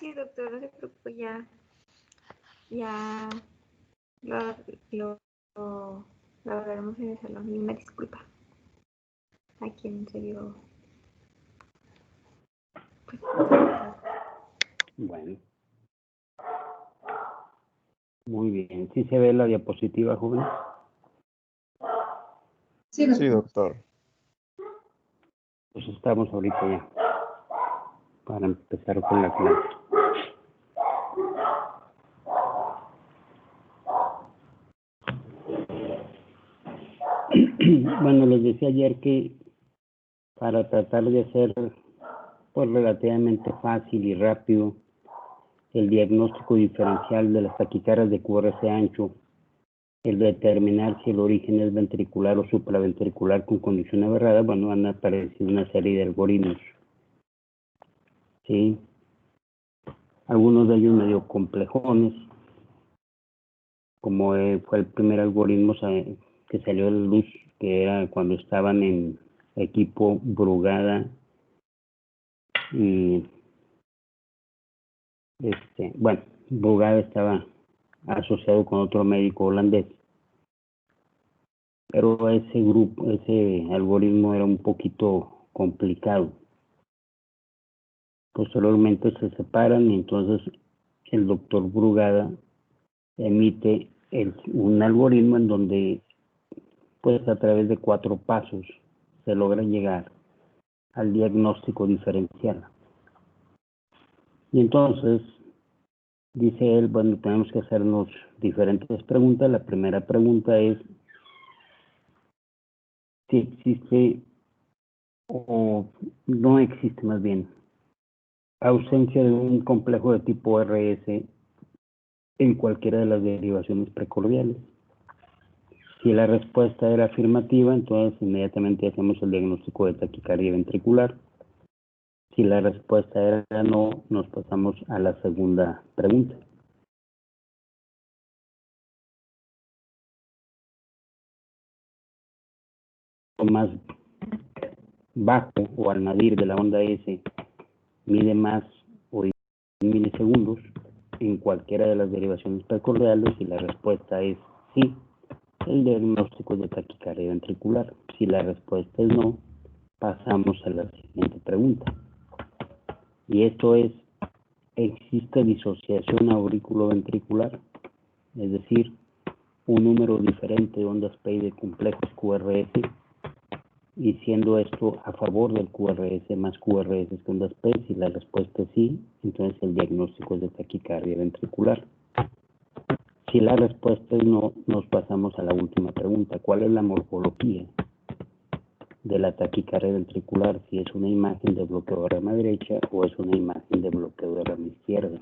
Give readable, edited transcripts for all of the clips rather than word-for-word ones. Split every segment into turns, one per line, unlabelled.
Sí, doctor, no se preocupe, ya lo hablaremos en el salón. Y una disculpa a quien se vio. Pues,
bueno. Muy bien. ¿Sí se ve la diapositiva, joven?
Sí, doctor.
Pues estamos ahorita ya para empezar con la clase. Bueno, les decía ayer que para tratar de hacer pues relativamente fácil y rápido el diagnóstico diferencial de las taquicardias de QRS ancho, el determinar si el origen es ventricular o supraventricular con condición aberrada, bueno, van a aparecer una serie de algoritmos. ¿Sí? Algunos de ellos medio complejones, como fue el primer algoritmo que salió a la luz, que era cuando estaban en equipo Brugada y bueno, Brugada estaba asociado con otro médico holandés, pero ese algoritmo era un poquito complicado. Posteriormente se separan y entonces el doctor Brugada emite un algoritmo en donde pues a través de 4 pasos se logra llegar al diagnóstico diferencial. Y entonces dice él, bueno, tenemos que hacernos diferentes preguntas. La primera pregunta es si existe o no existe más bien ausencia de un complejo de tipo RS en cualquiera de las derivaciones precordiales. Si la respuesta era afirmativa, entonces inmediatamente hacemos el diagnóstico de taquicardia ventricular. Si la respuesta era no, nos pasamos a la segunda pregunta. Más bajo o al nadir de la onda S mide más o 10 milisegundos en cualquiera de las derivaciones precordiales y la respuesta es sí, el diagnóstico es de taquicardia ventricular. Si la respuesta es no, pasamos a la siguiente pregunta. Y esto es, ¿existe disociación auriculoventricular? Es decir, un número diferente de ondas P y de complejos QRS, y siendo esto a favor del QRS más QRS que ondas P. Si la respuesta es sí, entonces el diagnóstico es de taquicardia ventricular. Si la respuesta es no, nos pasamos a la última pregunta. ¿Cuál es la morfología de la taquicardia ventricular? Si es una imagen de bloqueo de rama derecha o es una imagen de bloqueo de rama izquierda.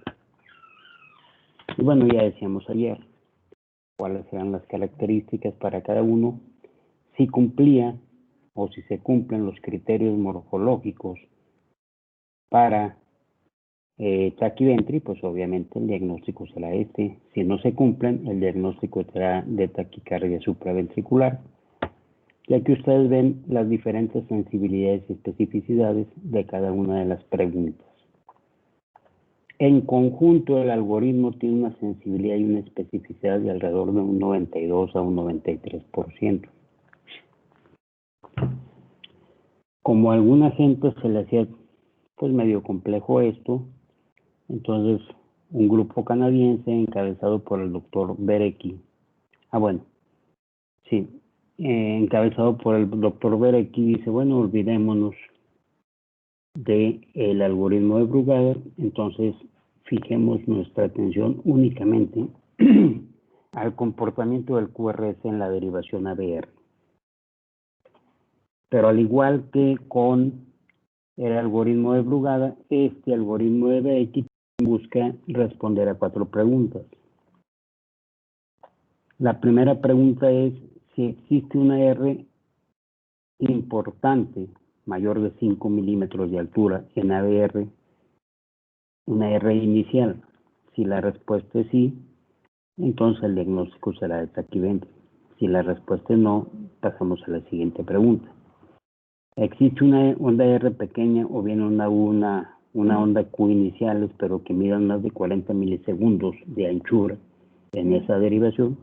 Y bueno, ya decíamos ayer cuáles eran las características para cada uno, si cumplía o si se cumplen los criterios morfológicos para taquiventri, pues obviamente el diagnóstico será este. Si no se cumplen, el diagnóstico será de taquicardia supraventricular. Y aquí ustedes ven las diferentes sensibilidades y especificidades de cada una de las preguntas. En conjunto, el algoritmo tiene una sensibilidad y una especificidad de alrededor de un 92 a un 93%. Como a alguna gente se le hacía pues medio complejo esto, entonces un grupo canadiense encabezado por el doctor Berecki, encabezado por el doctor Berecki, dice, bueno, olvidémonos del algoritmo de Brugada, entonces fijemos nuestra atención únicamente al comportamiento del QRS en la derivación ABR. Pero al igual que con el algoritmo de Brugada, este algoritmo de Berecki busca responder a 4 preguntas. La primera pregunta es si existe una R importante, mayor de 5 milímetros de altura en ABR, una R inicial. Si la respuesta es sí, entonces el diagnóstico será de taquiventri. Si la respuesta es no, pasamos a la siguiente pregunta. ¿Existe una onda R pequeña o bien una una onda Q iniciales, pero que midan más de 40 milisegundos de anchura en esa derivación.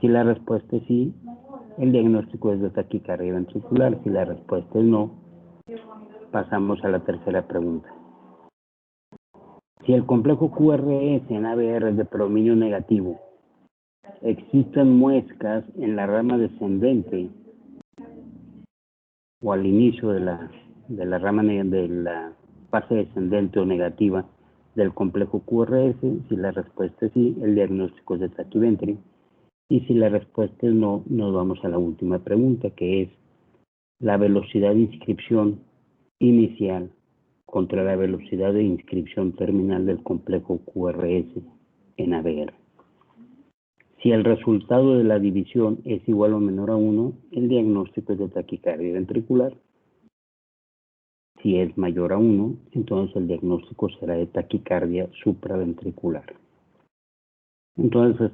Si la respuesta es sí, el diagnóstico es de taquicardia ventricular. Si la respuesta es no, pasamos a la tercera pregunta. Si el complejo QRS en ABR es de predominio negativo, existen muescas en la rama descendente o al inicio de la rama de la fase descendente o negativa del complejo QRS. Si la respuesta es sí, el diagnóstico es de taquiventri. Y si la respuesta es no, nos vamos a la última pregunta, que es la velocidad de inscripción inicial contra la velocidad de inscripción terminal del complejo QRS en ABR. Si el resultado de la división es igual o menor a 1, el diagnóstico es de taquicardia ventricular. Si es mayor a 1, entonces el diagnóstico será de taquicardia supraventricular. Entonces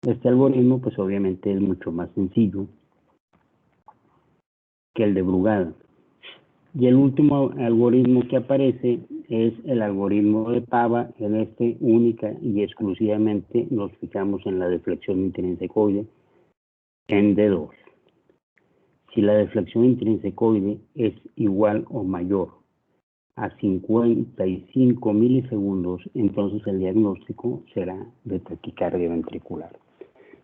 este algoritmo pues obviamente es mucho más sencillo que el de Brugada. Y el último algoritmo que aparece es el algoritmo de Pava. En este única y exclusivamente nos fijamos en la deflexión intrinsecoide en D2. Si la deflexión intrinsecoide es igual o mayor a 55 milisegundos, entonces el diagnóstico será de taquicardia ventricular.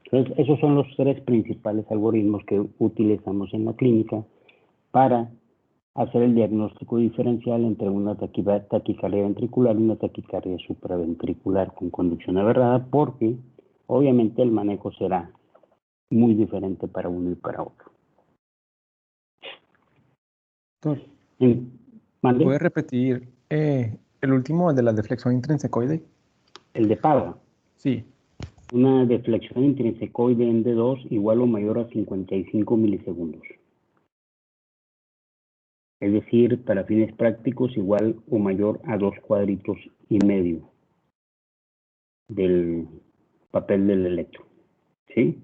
Entonces, esos son los tres principales algoritmos que utilizamos en la clínica para hacer el diagnóstico diferencial entre una taquicardia ventricular y una taquicardia supraventricular con conducción aberrada, porque obviamente el manejo será muy diferente para uno y para otro.
Doctor,
¿Mande?
¿puede repetir el último de la deflexión intrinsecoide?
El de Pava.
Sí.
Una deflexión intrinsecoide en D2 igual o mayor a 55 milisegundos. Es decir, para fines prácticos, igual o mayor a 2 cuadritos y medio del papel del electro. ¿Sí?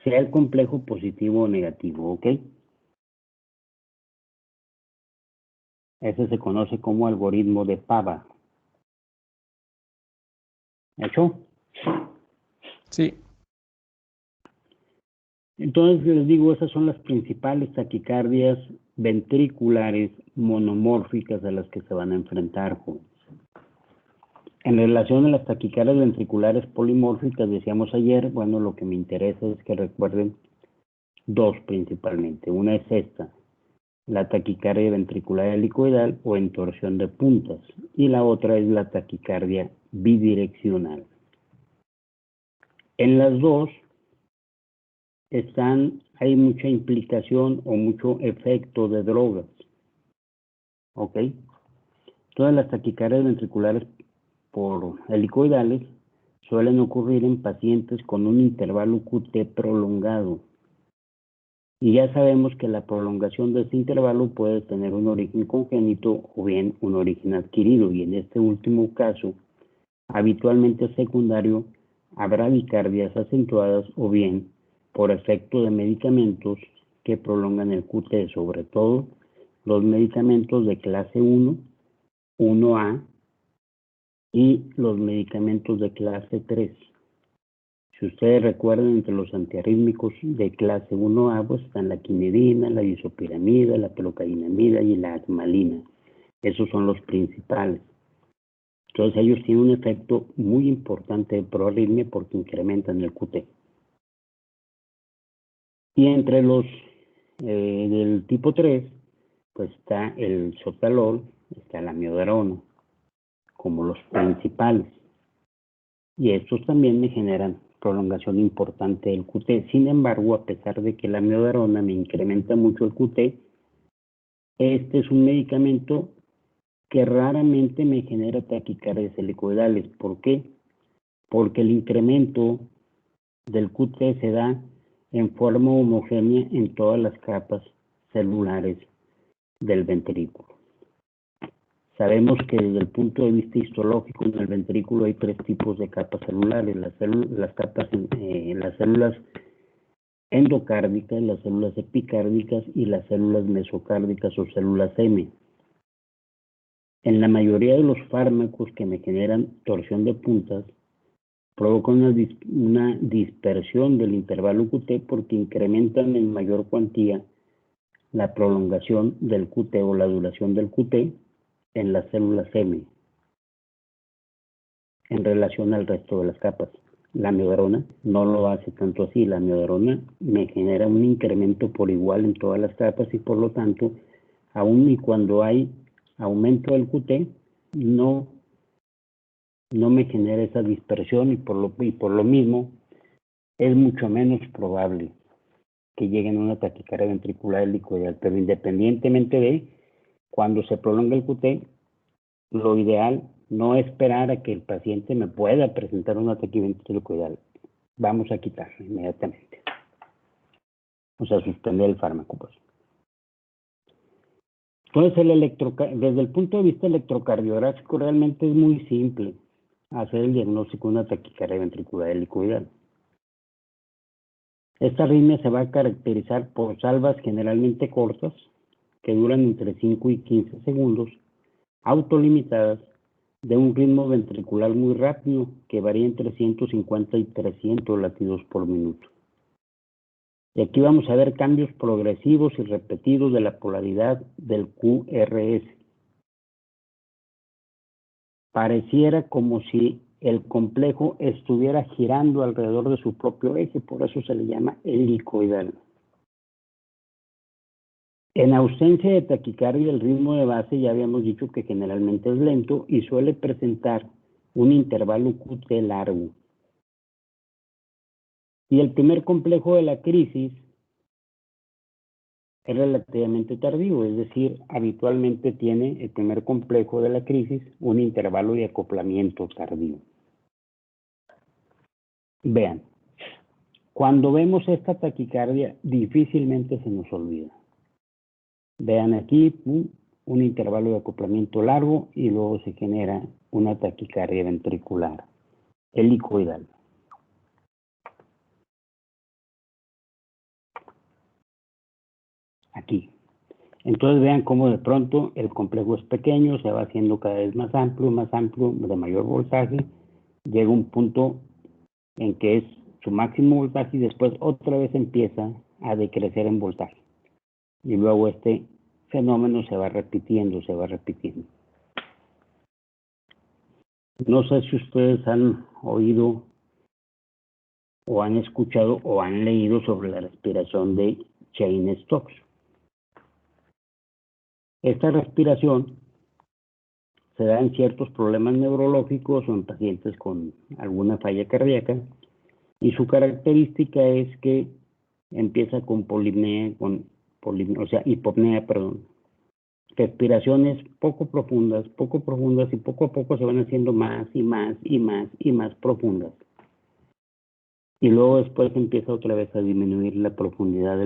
Sea el complejo positivo o negativo, ¿ok? Ese se conoce como algoritmo de Pava. ¿Hecho?
Sí.
Entonces les digo, esas son las principales taquicardias ventriculares monomórficas a las que se van a enfrentar, jóvenes. En relación a las taquicardias ventriculares polimórficas, decíamos ayer, bueno, lo que me interesa es que recuerden dos principalmente. Una es esta, la taquicardia ventricular helicoidal o en torsión de puntas, y la otra es la taquicardia bidireccional. En las dos hay mucha implicación o mucho efecto de drogas. ¿Ok? Todas las taquicardias ventriculares por helicoidales suelen ocurrir en pacientes con un intervalo QT prolongado. Y ya sabemos que la prolongación de este intervalo puede tener un origen congénito o bien un origen adquirido. Y en este último caso, habitualmente secundario a bradicardias acentuadas o bien por efecto de medicamentos que prolongan el QT, sobre todo los medicamentos de clase 1, 1A y los medicamentos de clase 3. Si ustedes recuerdan, entre los antiarrítmicos de clase 1A pues están la quinidina, la disopiramida, la pelocainamida y la asmalina. Esos son los principales. Entonces ellos tienen un efecto muy importante de proarritmia porque incrementan el QT. Y entre los del tipo 3, pues está el sotalol, está la amiodarona, como los principales. Y estos también me generan prolongación importante del QT. Sin embargo, a pesar de que la amiodarona me incrementa mucho el QT, este es un medicamento que raramente me genera taquicardias helicoidales. ¿Por qué? Porque el incremento del QT se da en forma homogénea en todas las capas celulares del ventrículo. Sabemos que desde el punto de vista histológico en el ventrículo hay tres tipos de capas celulares, las células endocárdicas, las células epicárdicas y las células mesocárdicas o células M. En la mayoría de los fármacos que me generan torsión de puntas, provocan una dispersión del intervalo QT porque incrementan en mayor cuantía la prolongación del QT o la duración del QT en las células M en relación al resto de las capas. La amiodarona no lo hace tanto así. La amiodarona me genera un incremento por igual en todas las capas y por lo tanto, aun y cuando hay aumento del QT, no me genera esa dispersión y por lo mismo es mucho menos probable que lleguen a una taquicardia ventricular helicoidal. Pero independientemente de cuando se prolonga el QT, lo ideal no es esperar a que el paciente me pueda presentar una taquicardia helicoidal. Vamos a quitarla inmediatamente. O sea, suspender el fármaco, pues. Entonces, desde el punto de vista electrocardiográfico, realmente es muy simple hacer el diagnóstico de una taquicardia ventricular helicoidal. Esta arritmia se va a caracterizar por salvas generalmente cortas, que duran entre 5 y 15 segundos, autolimitadas, de un ritmo ventricular muy rápido, que varía entre 150 y 300 latidos por minuto. Y aquí vamos a ver cambios progresivos y repetidos de la polaridad del QRS. Pareciera como si el complejo estuviera girando alrededor de su propio eje, por eso se le llama helicoidal. En ausencia de taquicardia, el ritmo de base ya habíamos dicho que generalmente es lento y suele presentar un intervalo QT largo. Y el primer complejo de la crisis es relativamente tardío, es decir, habitualmente tiene el primer complejo de la crisis un intervalo de acoplamiento tardío. Vean, cuando vemos esta taquicardia, difícilmente se nos olvida. Vean aquí un intervalo de acoplamiento largo y luego se genera una taquicardia ventricular helicoidal. Aquí. Entonces vean cómo de pronto el complejo es pequeño, se va haciendo cada vez más amplio, de mayor voltaje. Llega un punto en que es su máximo voltaje y después otra vez empieza a decrecer en voltaje. Y luego este fenómeno se va repitiendo. No sé si ustedes han oído o han escuchado o han leído sobre la respiración de Cheyne-Stokes. Esta respiración se da en ciertos problemas neurológicos o en pacientes con alguna falla cardíaca y su característica es que empieza con hipopnea, respiraciones poco profundas y poco a poco se van haciendo más profundas. Y luego después empieza otra vez a disminuir la profundidad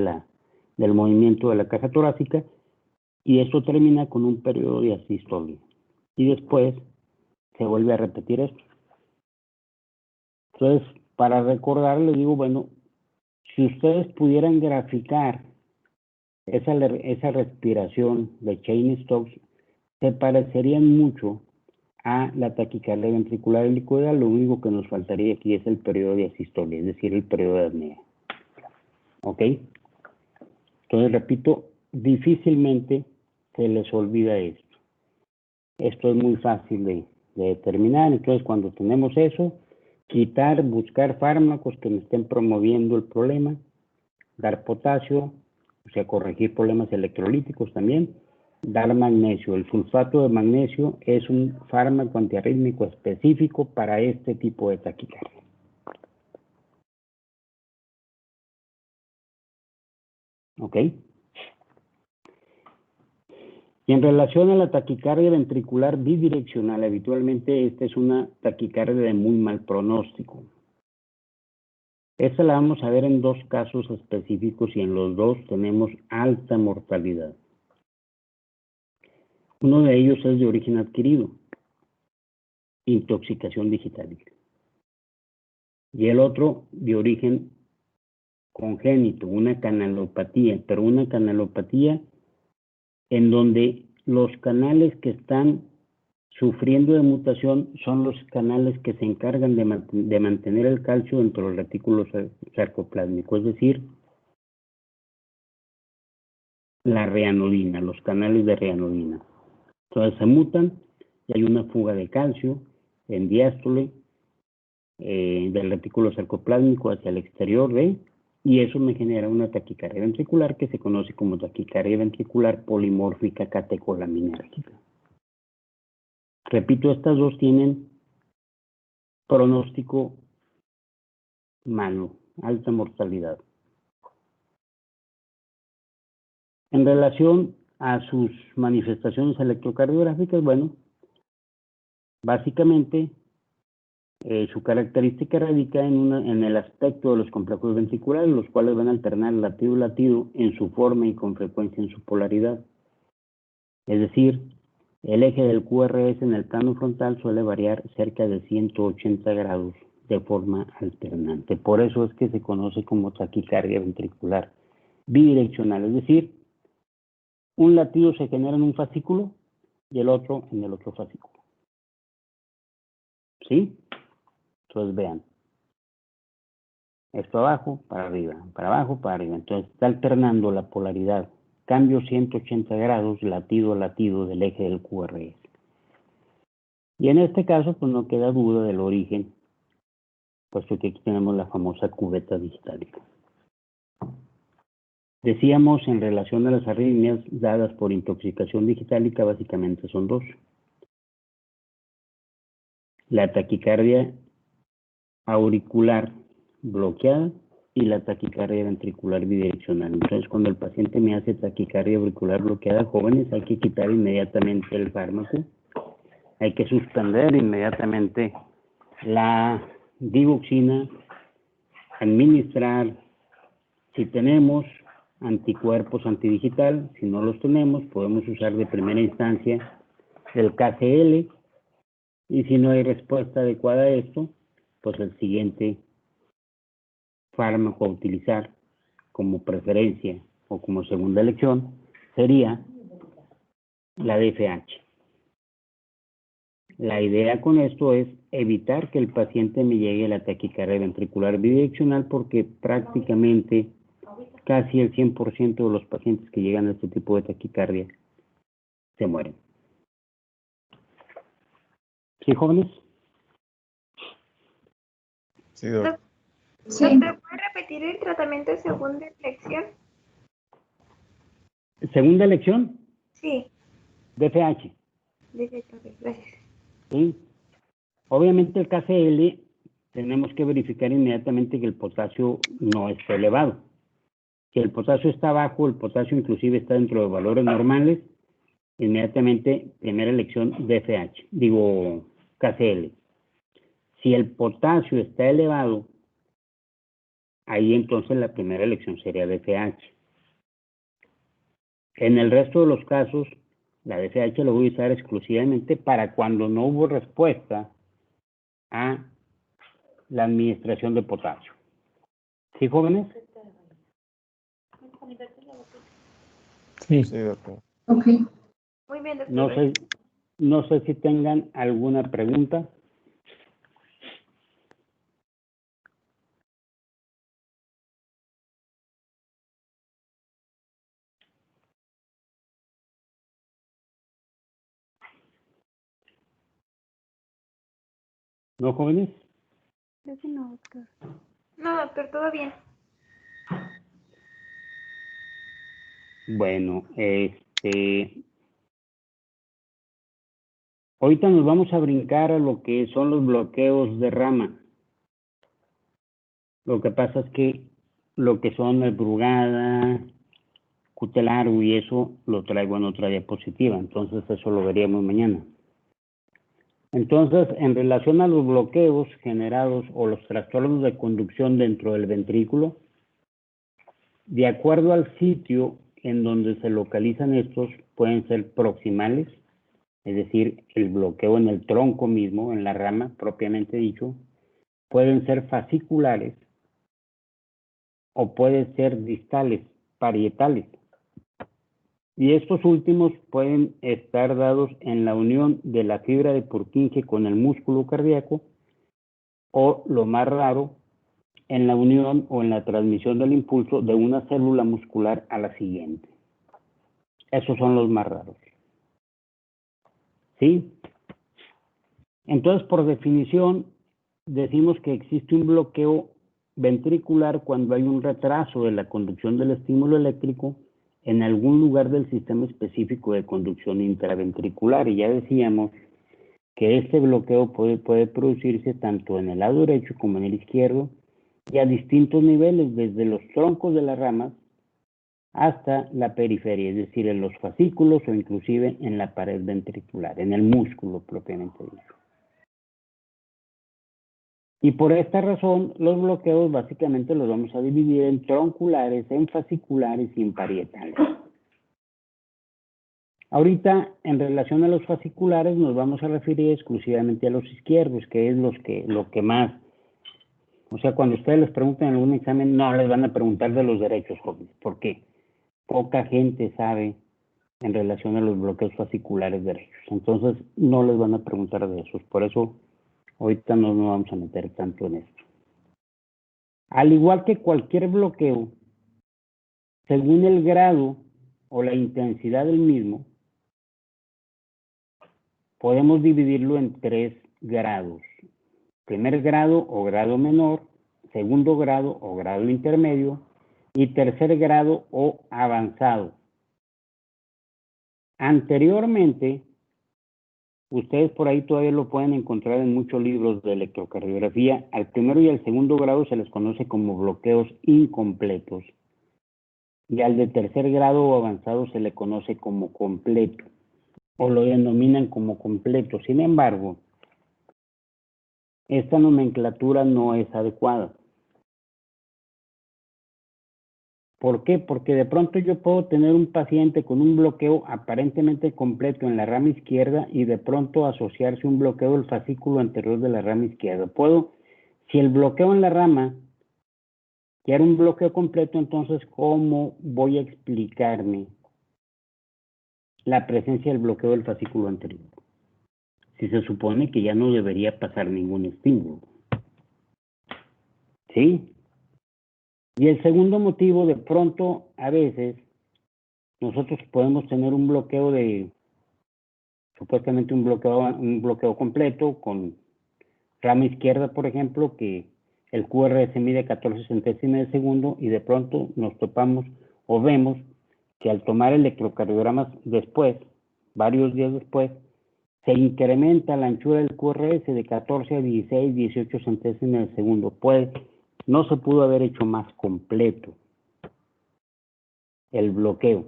del movimiento de la caja torácica y esto termina con un periodo de asistolia. Y después se vuelve a repetir esto. Entonces, para recordar, les digo, bueno, si ustedes pudieran graficar esa respiración de Cheyne-Stokes, se parecerían mucho a la taquicardia ventricular helicoidal. Lo único que nos faltaría aquí es el periodo de asistolia, es decir, el periodo de apnea. ¿Ok? Entonces, repito, difícilmente se les olvida esto. Esto es muy fácil de determinar. Entonces, cuando tenemos eso, buscar fármacos que me estén promoviendo el problema, dar potasio, o sea, corregir problemas electrolíticos también, dar magnesio. El sulfato de magnesio es un fármaco antiarrítmico específico para este tipo de taquicardia. ¿Ok? Y en relación a la taquicardia ventricular bidireccional, habitualmente esta es una taquicardia de muy mal pronóstico. Esta la vamos a ver en dos casos específicos y en los dos tenemos alta mortalidad. Uno de ellos es de origen adquirido, intoxicación digital. Y el otro de origen congénito, una canalopatía, pero una canalopatía en donde los canales que están sufriendo de mutación son los canales que se encargan de mantener el calcio dentro del retículo sarcoplásmico, es decir, la reanodina, los canales de reanodina. Entonces se mutan y hay una fuga de calcio en diástole del retículo sarcoplásmico hacia el exterior y eso me genera una taquicardia ventricular que se conoce como taquicardia ventricular polimórfica catecolaminérgica. Repito, estas dos tienen pronóstico malo, alta mortalidad. En relación a sus manifestaciones electrocardiográficas, bueno, básicamente su característica radica en el aspecto de los complejos ventriculares, los cuales van a alternar latido-latido en su forma y con frecuencia en su polaridad. Es decir, el eje del QRS en el plano frontal suele variar cerca de 180 grados de forma alternante. Por eso es que se conoce como taquicardia ventricular bidireccional, es decir, un latido se genera en un fascículo y el otro en el otro fascículo. ¿Sí? Entonces vean, esto abajo, para arriba, para abajo, para arriba. Entonces está alternando la polaridad, cambio 180 grados, latido a latido del eje del QRS. Y en este caso, pues no queda duda del origen, puesto que aquí tenemos la famosa cubeta distálica. Decíamos en relación a las arritmias dadas por intoxicación digitálica, básicamente son dos. La taquicardia auricular bloqueada y la taquicardia ventricular bidireccional. Entonces, cuando el paciente me hace taquicardia auricular bloqueada, jóvenes, hay que quitar inmediatamente el fármaco, hay que suspender inmediatamente la digoxina, administrar, si tenemos anticuerpos antidigital, si no los tenemos, podemos usar de primera instancia el KCL, y si no hay respuesta adecuada a esto, pues el siguiente fármaco a utilizar como preferencia o como segunda elección sería la DFH. La idea con esto es evitar que el paciente me llegue a la taquicardia ventricular bidireccional, porque prácticamente casi el 100% de los pacientes que llegan a este tipo de taquicardia se mueren. ¿Sí, jóvenes?
Sí, doctor.
Sí. ¿Doctor, puede repetir el tratamiento de segunda elección?
¿Segunda elección?
Sí.
DFH.
Gracias.
¿Sí? Obviamente el KCL tenemos que verificar inmediatamente que el potasio no esté elevado. Si el potasio está bajo, el potasio inclusive está dentro de valores normales, inmediatamente primera elección DFH, digo KCL. Si el potasio está elevado, ahí entonces la primera elección sería DFH. En el resto de los casos, la DFH lo voy a usar exclusivamente para cuando no hubo respuesta a la administración de potasio. ¿Sí, jóvenes?
Sí, doctor.
Ok. Muy bien, doctor.
No sé si tengan alguna pregunta. ¿No, jóvenes?
Creo que no, doctor. No, doctor, todo bien.
Bueno, ahorita nos vamos a brincar a lo que son los bloqueos de rama. Lo que pasa es que lo que son el Brugada, Cutelaro y eso lo traigo en otra diapositiva, entonces eso lo veríamos mañana. Entonces, en relación a los bloqueos generados o los trastornos de conducción dentro del ventrículo, de acuerdo al sitio en donde se localizan estos, pueden ser proximales, es decir, el bloqueo en el tronco mismo, en la rama propiamente dicho, pueden ser fasciculares o pueden ser distales, parietales. Y estos últimos pueden estar dados en la unión de la fibra de Purkinje con el músculo cardíaco, o lo más raro, en la unión o en la transmisión del impulso de una célula muscular a la siguiente. Esos son los más raros. ¿Sí? Entonces, por definición, decimos que existe un bloqueo ventricular cuando hay un retraso de la conducción del estímulo eléctrico en algún lugar del sistema específico de conducción intraventricular. Y ya decíamos que este bloqueo puede producirse tanto en el lado derecho como en el izquierdo y a distintos niveles, desde los troncos de las ramas hasta la periferia, es decir, en los fascículos o inclusive en la pared ventricular, en el músculo propiamente dicho. Y por esta razón, los bloqueos básicamente los vamos a dividir en tronculares, en fasciculares y en parietales. Ahorita, en relación a los fasciculares, nos vamos a referir exclusivamente a los izquierdos, que es lo que más. O sea, cuando ustedes les preguntan en algún examen, no les van a preguntar de los derechos, jóvenes. ¿Por qué? Poca gente sabe en relación a los bloqueos fasciculares derechos. Entonces, no les van a preguntar de esos. Por eso, ahorita no nos vamos a meter tanto en esto. Al igual que cualquier bloqueo, según el grado o la intensidad del mismo, podemos dividirlo en 3 grados. Primer grado o grado menor, segundo grado o grado intermedio y tercer grado o avanzado. Anteriormente, ustedes por ahí todavía lo pueden encontrar en muchos libros de electrocardiografía. Al primero y al segundo grado se les conoce como bloqueos incompletos. Y al de tercer grado o avanzado se le conoce como completo, o lo denominan como completo. Sin embargo, esta nomenclatura no es adecuada. ¿Por qué? Porque de pronto yo puedo tener un paciente con un bloqueo aparentemente completo en la rama izquierda y de pronto asociarse un bloqueo del fascículo anterior de la rama izquierda. Si el bloqueo en la rama ya era un bloqueo completo, entonces ¿cómo voy a explicarme la presencia del bloqueo del fascículo anterior? Si se supone que ya no debería pasar ningún estímulo. ¿Sí? Y el segundo motivo, de pronto, a veces, nosotros podemos tener un bloqueo supuestamente un bloqueo completo con rama izquierda, por ejemplo, que el QRS mide 14 centésimas de segundo y de pronto nos topamos o vemos que al tomar electrocardiogramas después, varios días después, se incrementa la anchura del QRS de 14 a 16, 18 centésimas de segundo. No se pudo haber hecho más completo el bloqueo,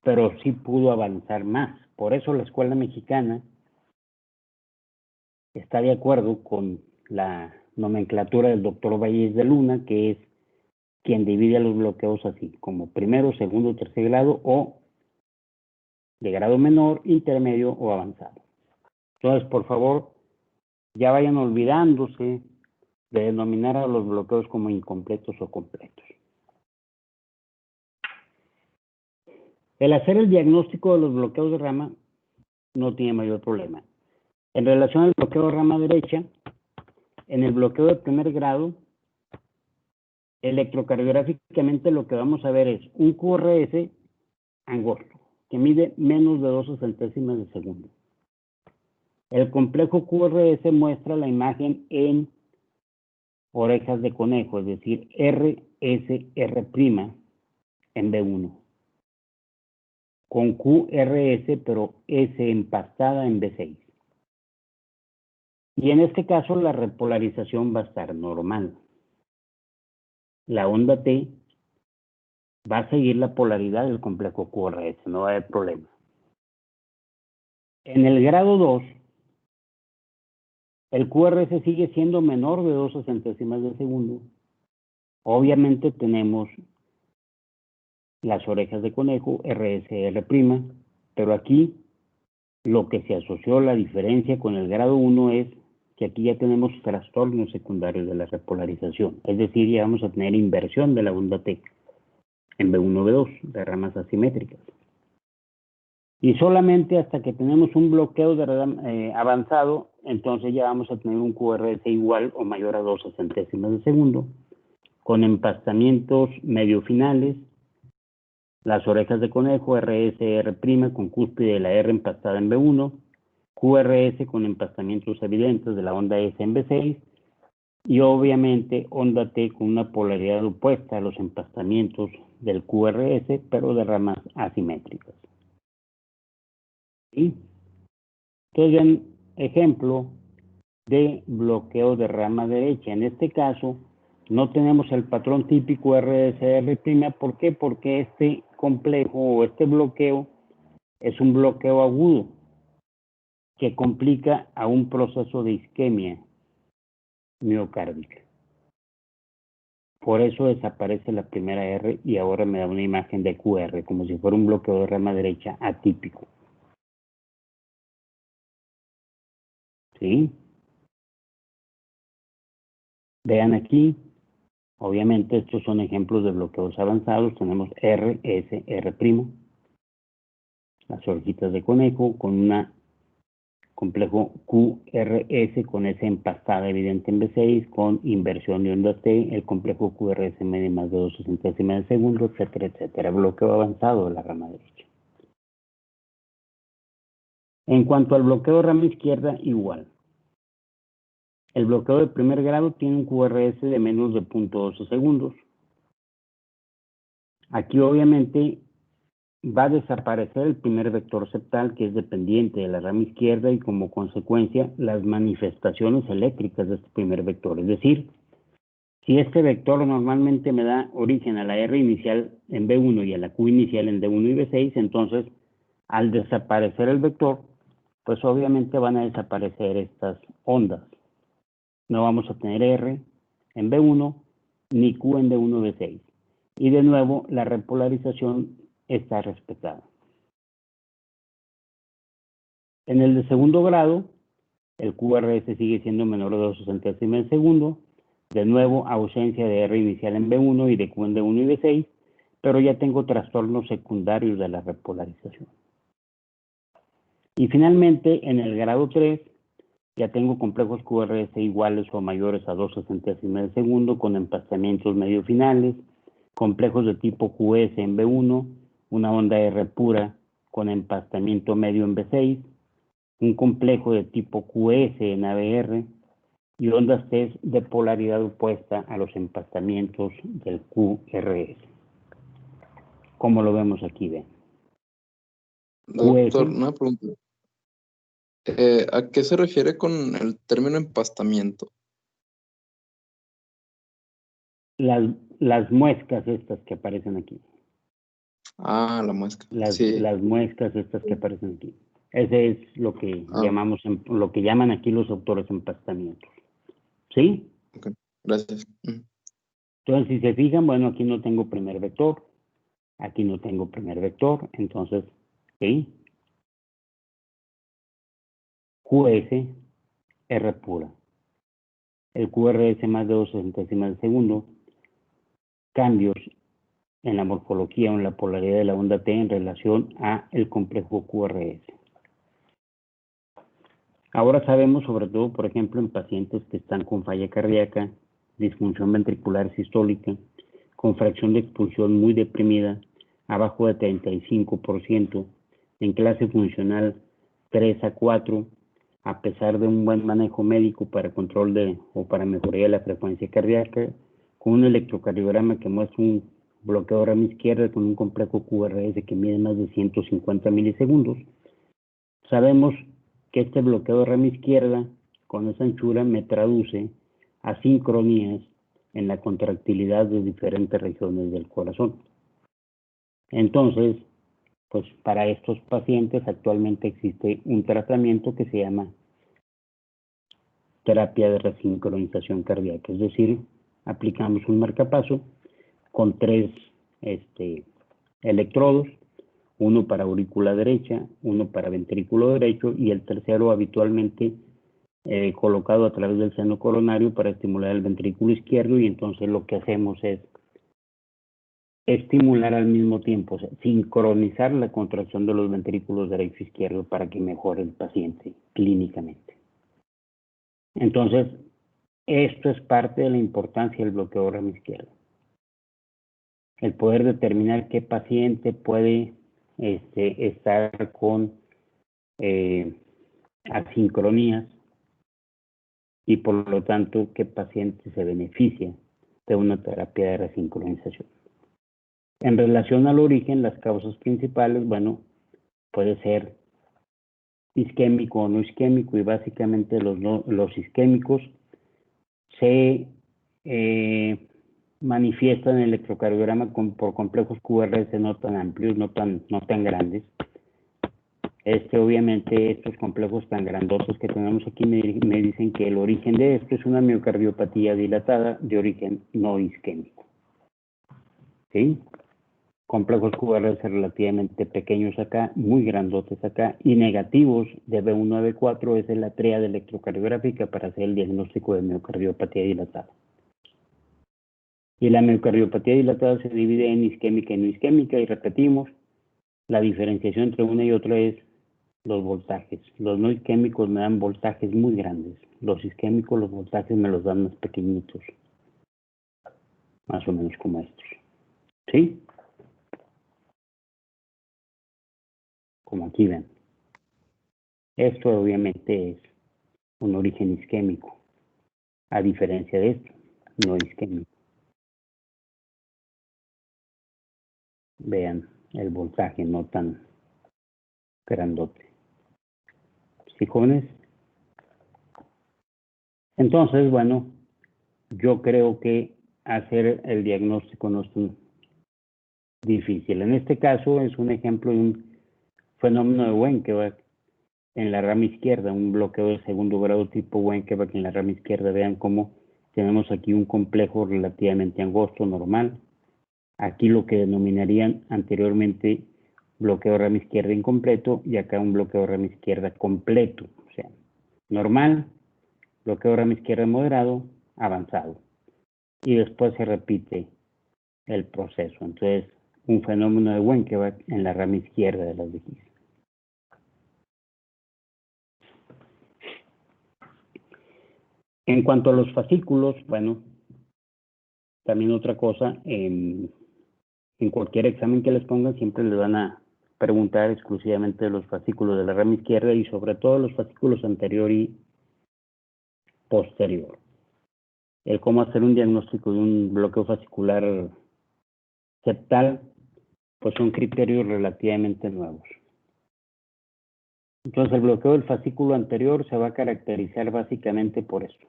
pero sí pudo avanzar más. Por eso la escuela mexicana está de acuerdo con la nomenclatura del doctor Valles de Luna, que es quien divide los bloqueos así, como primero, segundo, tercer grado o de grado menor, intermedio o avanzado. Entonces, por favor, ya vayan olvidándose de denominar a los bloqueos como incompletos o completos. El hacer el diagnóstico de los bloqueos de rama no tiene mayor problema. En relación al bloqueo de rama derecha, en el bloqueo de primer grado, electrocardiográficamente lo que vamos a ver es un QRS angosto, que mide menos de 12 centésimas de segundo. El complejo QRS muestra la imagen en orejas de conejo, es decir, RSR' en B1, con QRS pero S empastada en B6. Y en este caso la repolarización va a estar normal. La onda T va a seguir la polaridad del complejo QRS, no va a haber problema. En el grado 2, el QRS sigue siendo menor de 12 centésimas de segundo. Obviamente tenemos las orejas de conejo, RSR', pero aquí lo que se asoció la diferencia con el grado 1 es que aquí ya tenemos trastornos secundarios de la repolarización, es decir, ya vamos a tener inversión de la onda T en B1, B2, de ramas asimétricas. Y solamente hasta que tenemos un bloqueo de avanzado, entonces ya vamos a tener un QRS igual o mayor a 12 centésimas de segundo, con empastamientos medio finales, las orejas de conejo, RS, R' con cúspide de la R empastada en B1, QRS con empastamientos evidentes de la onda S en B6, y obviamente onda T con una polaridad opuesta a los empastamientos del QRS, pero de ramas asimétricas. ¿Sí? Entonces, vean ejemplo de bloqueo de rama derecha. En este caso, no tenemos el patrón típico RSR'. ¿Por qué? Porque este complejo o este bloqueo es un bloqueo agudo que complica a un proceso de isquemia miocárdica. Por eso desaparece la primera R y ahora me da una imagen de QR, como si fuera un bloqueo de rama derecha atípico. ¿Sí? Vean aquí, obviamente estos son ejemplos de bloqueos avanzados. Tenemos R, S, R', las orejitas de conejo con una complejo QRS con S empastada evidente en B6, con inversión de onda T, el complejo QRS mide más de 12 centésimas de segundo, etcétera, etcétera. Bloqueo avanzado de la rama derecha. En cuanto al bloqueo de rama izquierda, igual. El bloqueo de primer grado tiene un QRS de menos de 0.12 segundos. Aquí obviamente va a desaparecer el primer vector septal, que es dependiente de la rama izquierda, y como consecuencia las manifestaciones eléctricas de este primer vector. Es decir, si este vector normalmente me da origen a la R inicial en B1 y a la Q inicial en D1 y B6, entonces al desaparecer el vector, pues obviamente van a desaparecer estas ondas. No vamos a tener R en B1 ni Q en D1 B6. Y de nuevo, la repolarización está respetada. En el de segundo grado, el QRS sigue siendo menor de 2 centésimas de segundo. De nuevo, ausencia de R inicial en B1 y de Q en D1 y B6, pero ya tengo trastornos secundarios de la repolarización. Y finalmente, en el grado 3, ya tengo complejos QRS iguales o mayores a 12 centésimas de segundo con empastamientos medio finales, complejos de tipo QS en B1, una onda R pura con empastamiento medio en B6, un complejo de tipo QS en ABR y ondas T de polaridad opuesta a los empastamientos del QRS. Como lo vemos aquí, ven.
Doctor,
QS,
una pregunta. ¿A qué se refiere con el término empastamiento?
las muescas estas que aparecen aquí.
Ah, la muesca. Sí.
Las muescas estas que aparecen aquí. Ese es lo que llamamos, lo que llaman aquí los autores empastamientos. ¿Sí?
Okay. Gracias.
Entonces, si se fijan, bueno, aquí no tengo primer vector, aquí no tengo primer vector, entonces, ¿sí? QS, R pura. El QRS más de 2 centésimas de segundo, cambios en la morfología o en la polaridad de la onda T en relación a el complejo QRS. Ahora sabemos, sobre todo, por ejemplo, en pacientes que están con falla cardíaca, disfunción ventricular sistólica, con fracción de expulsión muy deprimida, abajo de 35%, en clase funcional 3 a 4, a pesar de un buen manejo médico para control o para mejoría de la frecuencia cardíaca, con un electrocardiograma que muestra un bloqueo de rama izquierda con un complejo QRS que mide más de 150 milisegundos. Sabemos que este bloqueo de rama izquierda con esa anchura me traduce a sincronías en la contractilidad de diferentes regiones del corazón. Entonces, pues para estos pacientes actualmente existe un tratamiento que se llama terapia de resincronización cardíaca, es decir, aplicamos un marcapaso con 3 electrodos, uno para aurícula derecha, uno para ventrículo derecho y el tercero habitualmente colocado a través del seno coronario para estimular el ventrículo izquierdo, y entonces lo que hacemos es estimular al mismo tiempo, o sea, sincronizar la contracción de los ventrículos derecho e izquierdo para que mejore el paciente clínicamente. Entonces, esto es parte de la importancia del bloqueo de rama izquierda. El poder determinar qué paciente puede estar con asincronías y por lo tanto qué paciente se beneficia de una terapia de resincronización. En relación al origen, las causas principales, bueno, puede ser isquémico o no isquémico, y básicamente los isquémicos se manifiestan en el electrocardiograma por complejos QRS no tan amplios, no tan grandes. Obviamente estos complejos tan grandosos que tenemos aquí me dicen que el origen de esto es una miocardiopatía dilatada de origen no isquémico. ¿Sí? Complejos QRS relativamente pequeños acá, muy grandotes acá, y negativos de B1 a B4 es la tríada electrocardiográfica para hacer el diagnóstico de miocardiopatía dilatada. Y la miocardiopatía dilatada se divide en isquémica y no isquémica, y repetimos, la diferenciación entre una y otra es los voltajes. Los no isquémicos me dan voltajes muy grandes. Los isquémicos, los voltajes me los dan más pequeñitos. Más o menos como estos. ¿Sí? Como aquí ven. Esto obviamente es un origen isquémico, a diferencia de esto, no isquémico. Vean el voltaje no tan grandote. ¿Sí, jóvenes? Entonces, bueno, yo creo que hacer el diagnóstico no es difícil. En este caso es un ejemplo de un fenómeno de Wenckebach en la rama izquierda, un bloqueo de segundo grado tipo Wenckebach en la rama izquierda. Vean cómo tenemos aquí un complejo relativamente angosto, normal. Aquí lo que denominarían anteriormente bloqueo de rama izquierda incompleto, y acá un bloqueo de rama izquierda completo. O sea, normal, bloqueo de rama izquierda moderado, avanzado. Y después se repite el proceso. Entonces, un fenómeno de Wenckebach en la rama izquierda de las vejizas. En cuanto a los fascículos, bueno, también otra cosa, en cualquier examen que les pongan siempre les van a preguntar exclusivamente de los fascículos de la rama izquierda y sobre todo los fascículos anterior y posterior. El cómo hacer un diagnóstico de un bloqueo fascicular septal, pues son criterios relativamente nuevos. Entonces el bloqueo del fascículo anterior se va a caracterizar básicamente por esto.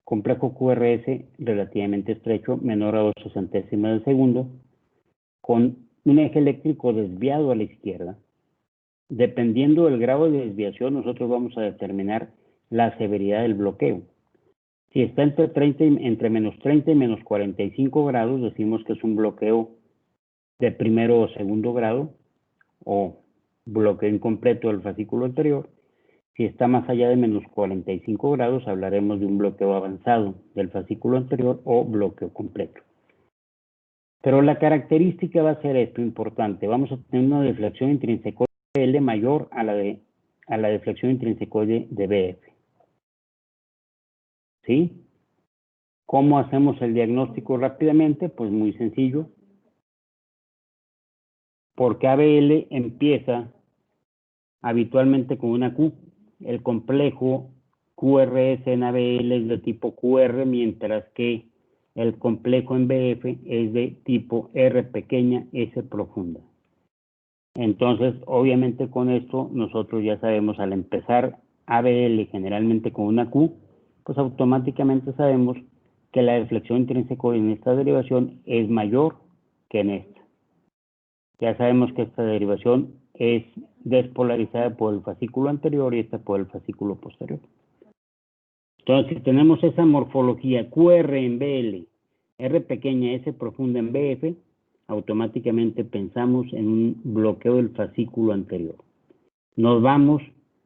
Complejo QRS relativamente estrecho, menor a 0.02 de segundo, con un eje eléctrico desviado a la izquierda. Dependiendo del grado de desviación, nosotros vamos a determinar la severidad del bloqueo. Si está entre menos 30 y menos 45 grados, decimos que es un bloqueo de primero o segundo grado, o bloqueo incompleto del fascículo anterior. Si está más allá de menos 45 grados, hablaremos de un bloqueo avanzado del fascículo anterior o bloqueo completo. Pero la característica va a ser esto importante. Vamos a tener una deflexión intrínsecoide de L mayor a la deflexión intrínsecoide de BF. ¿Sí? ¿Cómo hacemos el diagnóstico rápidamente? Pues muy sencillo. Porque ABL empieza habitualmente con una Q. El complejo QRS en ABL es de tipo QR, mientras que el complejo en BF es de tipo R pequeña, S profunda. Entonces, obviamente con esto nosotros ya sabemos, al empezar ABL generalmente con una Q, pues automáticamente sabemos que la deflexión intrínseca en esta derivación es mayor que en esta. Ya sabemos que esta derivación es despolarizada por el fascículo anterior y esta por el fascículo posterior. Entonces, si tenemos esa morfología QR en BL, R pequeña, S profunda en BF, automáticamente pensamos en un bloqueo del fascículo anterior. Nos vamos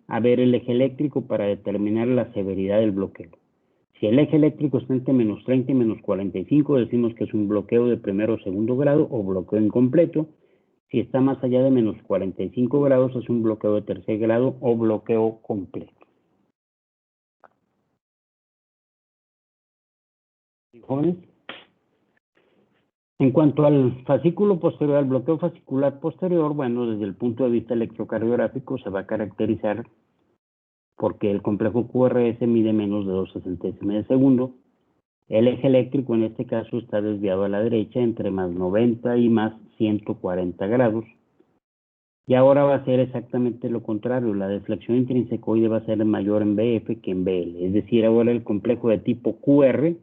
a ver el eje eléctrico para determinar la severidad del bloqueo. Si el eje eléctrico está entre menos 30 y menos 45, decimos que es un bloqueo de primero o segundo grado o bloqueo incompleto. Si está más allá de menos 45 grados, es un bloqueo de tercer grado o bloqueo completo. ¿Jóvenes? En cuanto al fascículo posterior, al bloqueo fascicular posterior, bueno, desde el punto de vista electrocardiográfico se va a caracterizar porque el complejo QRS mide menos de 2/60 de segundo. El eje eléctrico en este caso está desviado a la derecha entre más 90 y más 140 grados. Y ahora va a ser exactamente lo contrario. La deflexión intrínsecoide va a ser mayor en BF que en BL. Es decir, ahora el complejo de tipo QR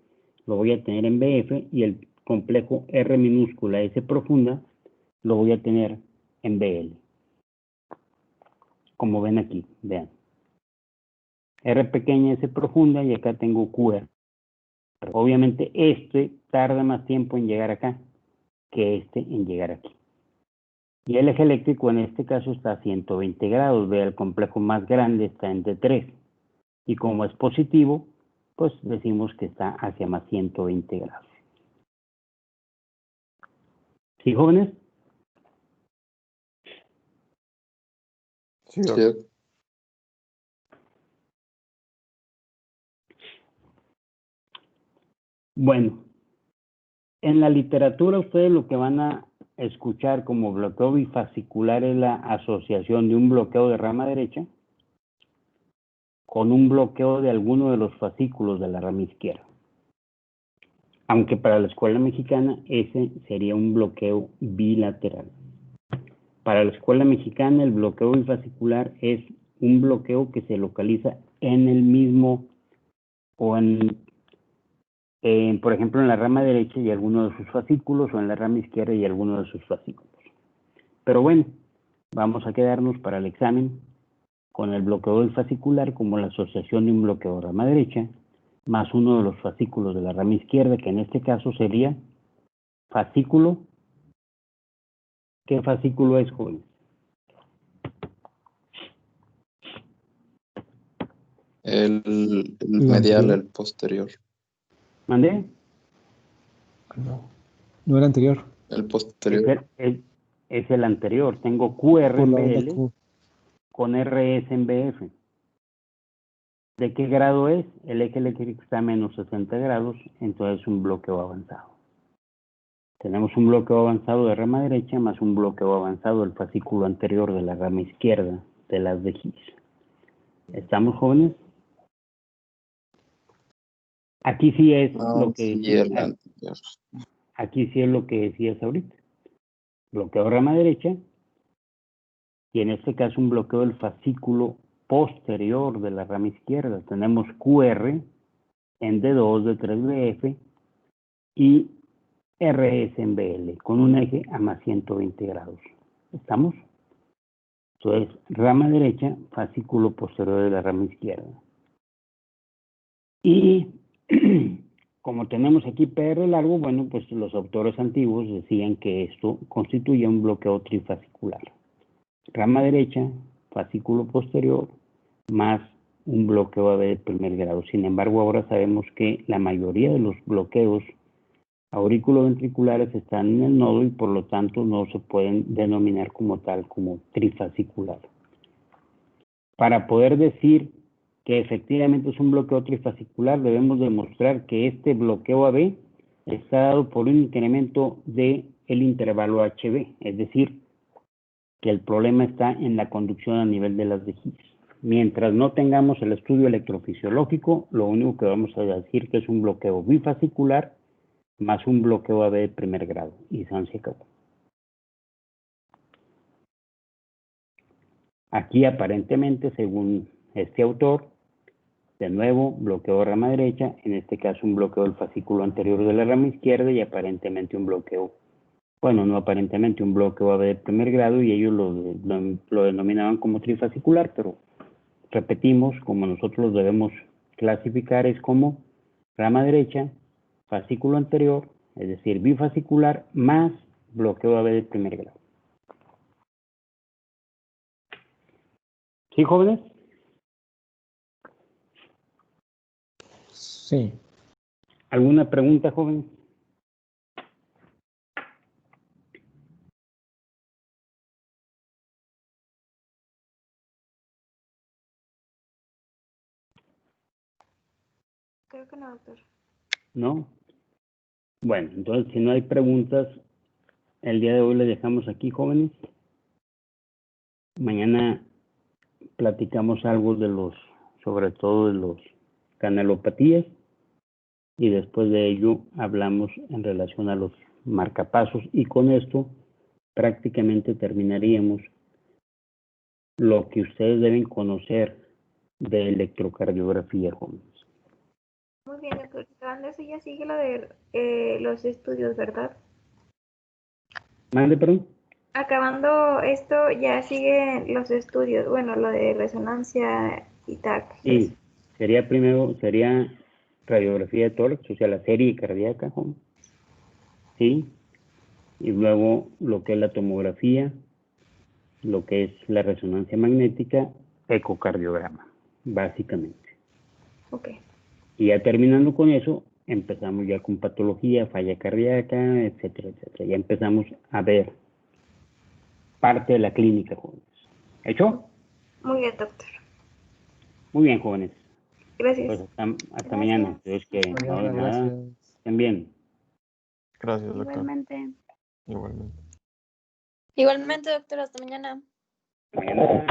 lo voy a tener en BF y el complejo R minúscula S profunda lo voy a tener en BL. Como ven aquí, vean. R pequeña S profunda y acá tengo QR. Obviamente este tarda más tiempo en llegar acá que este en llegar aquí. Y el eje eléctrico en este caso está a 120 grados. Vea, el complejo más grande está en T3. Y como es positivo, pues decimos que está hacia más 120 grados. ¿Sí, jóvenes?
Sí,
Sí.
Bueno, en la literatura ustedes lo que van a escuchar como bloqueo bifascicular es la asociación de un bloqueo de rama derecha con un bloqueo de alguno de los fascículos de la rama izquierda. Aunque para la escuela mexicana ese sería un bloqueo bilateral. Para la escuela mexicana el bloqueo bifascicular es un bloqueo que se localiza en el mismo o por ejemplo en la rama derecha y alguno de sus fascículos o en la rama izquierda y alguno de sus fascículos. Pero bueno, vamos a quedarnos para el examen con el bloqueo bifascicular como la asociación de un bloqueo de rama derecha más uno de los fascículos de la rama izquierda, que en este caso sería fascículo. ¿Qué fascículo es, joven?
El
¿El
medial,
anterior?
el posterior.
¿Mandé?
No era anterior.
El
Es
posterior.
es el anterior. Tengo QR
Por
en
la onda
BL
Q.
con RS en BF. ¿De qué grado es? El eje eléctrico está a menos 60 grados, entonces es un bloqueo avanzado. Tenemos un bloqueo avanzado de rama derecha más un bloqueo avanzado del fascículo anterior de la rama izquierda de las de Higgs. ¿Estamos, jóvenes? Aquí sí es lo que
Sí, el
decía,
anterior.
aquí sí es lo que decías ahorita. Bloqueo de rama derecha y en este caso un bloqueo del fascículo posterior de la rama izquierda. Tenemos QR en D2 de 3BF y RS en BL con un eje a más 120 grados. ¿Estamos? Entonces, rama derecha, fascículo posterior de la rama izquierda. Y como tenemos aquí PR largo, bueno, pues los autores antiguos decían que esto constituía un bloqueo trifascicular. Rama derecha, fascículo posterior, más un bloqueo AB de primer grado. Sin embargo, ahora sabemos que la mayoría de los bloqueos auriculoventriculares están en el nodo y por lo tanto no se pueden denominar como tal, como trifascicular. Para poder decir que efectivamente es un bloqueo trifascicular, debemos demostrar que este bloqueo AB está dado por un incremento del intervalo HB, es decir, que el problema está en la conducción a nivel de las de Higgs. Mientras no tengamos el estudio electrofisiológico, lo único que vamos a decir que es un bloqueo bifascicular más un bloqueo AB de primer grado, y se acabó. Aquí aparentemente, según este autor, de nuevo, bloqueo de rama derecha, en este caso un bloqueo del fascículo anterior de la rama izquierda y aparentemente un bloqueo, bueno, no aparentemente, un bloqueo AB de primer grado y ellos lo denominaban como trifascicular, pero repetimos, como nosotros los debemos clasificar, es como rama derecha, fascículo anterior, es decir, bifascicular, más bloqueo AB de primer grado. ¿Sí, jóvenes?
Sí.
¿Alguna pregunta, joven?
Creo que no, doctor.
¿No? Bueno, entonces si no hay preguntas, el día de hoy le dejamos aquí, jóvenes. Mañana platicamos algo de los, sobre todo de los canalopatías, y después de ello hablamos en relación a los marcapasos, y con esto prácticamente terminaríamos lo que ustedes deben conocer de electrocardiografía, jóvenes.
Muy bien, doctor. Acabando eso ya sigue lo de los estudios, ¿verdad?
Mande, perdón.
Acabando esto ya siguen los estudios, bueno, lo de resonancia y TAC.
Sí, sería radiografía de tórax, o sea, la serie cardíaca, joven. Sí, y luego lo que es la tomografía, lo que es la resonancia magnética, ecocardiograma, básicamente.
Ok.
Y ya terminando con eso, empezamos ya con patología, falla cardíaca, etcétera, etcétera. Ya empezamos a ver parte de la clínica, jóvenes. ¿Hecho?
Muy bien, doctor.
Muy bien, jóvenes.
Gracias.
Pues hasta
Gracias.
mañana. Entonces, que
Adiós,
no,
gracias.
nada, estén bien.
Gracias, doctor.
Igualmente.
Igualmente.
Igualmente, doctor, hasta mañana.
Mañana.